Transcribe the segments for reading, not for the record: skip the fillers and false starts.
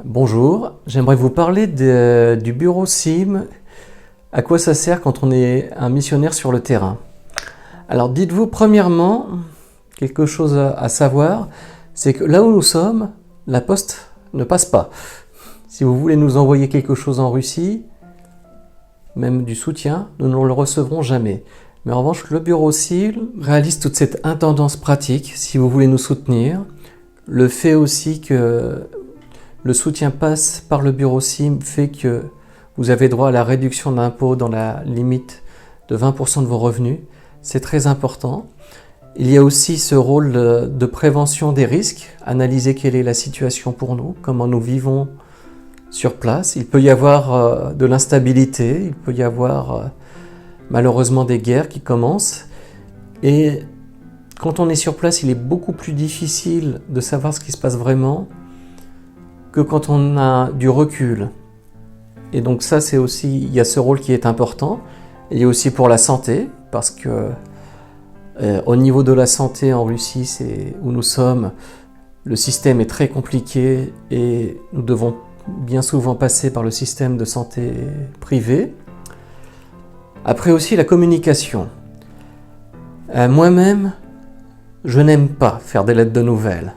Bonjour, j'aimerais vous parler du bureau SIM, à quoi ça sert quand on est un missionnaire sur le terrain. Alors dites-vous premièrement, quelque chose à savoir, c'est que là où nous sommes, la poste ne passe pas. Si vous voulez nous envoyer quelque chose en Russie, même du soutien, nous ne le recevrons jamais. Mais en revanche, le bureau SIM réalise toute cette intendance pratique si vous voulez nous soutenir. Le fait aussi que le soutien passe par le bureau SIM fait que vous avez droit à la réduction d'impôt dans la limite de 20% de vos revenus. C'est très important. Il y a aussi ce rôle de prévention des risques, analyser quelle est la situation pour nous, comment nous vivons sur place. Il peut y avoir de l'instabilité, il peut y avoir malheureusement des guerres qui commencent. Et quand on est sur place, il est beaucoup plus difficile de savoir ce qui se passe vraiment que quand on a du recul. Et donc ça, c'est aussi, il y a ce rôle qui est important. Il y a aussi pour la santé, parce que au niveau de la santé en Russie, c'est où nous sommes, le système est très compliqué et nous devons bien souvent passer par le système de santé privé. Après aussi la communication. Moi-même, je n'aime pas faire des lettres de nouvelles.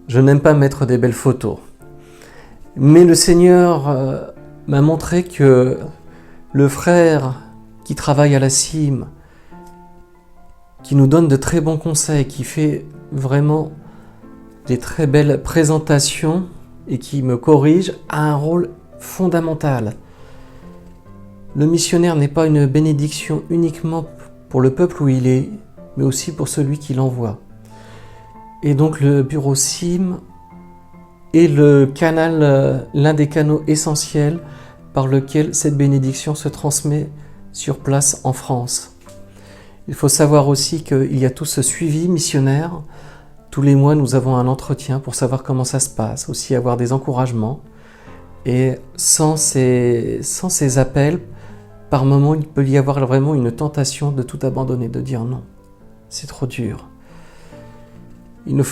Je n'aime pas mettre des belles photos. Mais le Seigneur m'a montré que le frère qui travaille à la CIM, qui nous donne de très bons conseils, qui fait vraiment des très belles présentations et qui me corrige, a un rôle fondamental. Le missionnaire n'est pas une bénédiction uniquement pour le peuple où il est, mais aussi pour celui qui l'envoie. Et donc le bureau SIM est le canal, l'un des canaux essentiels par lequel cette bénédiction se transmet sur place en France. Il faut savoir aussi qu'il y a tout ce suivi missionnaire. Tous les mois, nous avons un entretien pour savoir comment ça se passe, aussi avoir des encouragements. Et sans ces appels, par moments, il peut y avoir vraiment une tentation de tout abandonner, de dire non, c'est trop dur. Il ne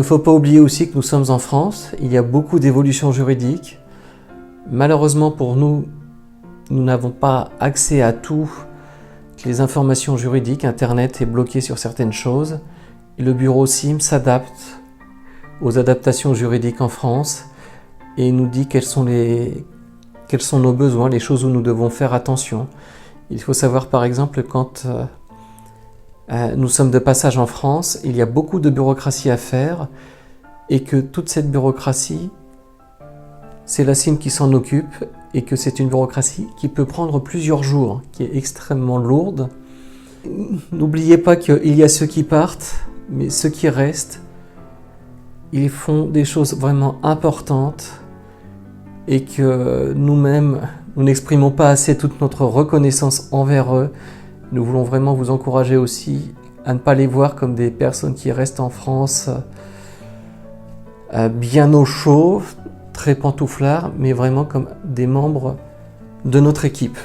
faut pas oublier aussi que nous sommes en France, il y a beaucoup d'évolutions juridiques. Malheureusement pour nous, nous n'avons pas accès à toutes les informations juridiques. Internet est bloqué sur certaines choses. Et le bureau SIM s'adapte aux adaptations juridiques en France et nous dit quels sont nos besoins, les choses où nous devons faire attention. Il faut savoir par exemple quand nous sommes de passage en France, il y a beaucoup de bureaucratie à faire et que toute cette bureaucratie, c'est la CIM qui s'en occupe et que c'est une bureaucratie qui peut prendre plusieurs jours, qui est extrêmement lourde. N'oubliez pas qu'il y a ceux qui partent, mais ceux qui restent, ils font des choses vraiment importantes et que nous-mêmes, nous n'exprimons pas assez toute notre reconnaissance envers eux. Nous voulons vraiment vous encourager aussi à ne pas les voir comme des personnes qui restent en France bien au chaud, très pantouflards, mais vraiment comme des membres de notre équipe.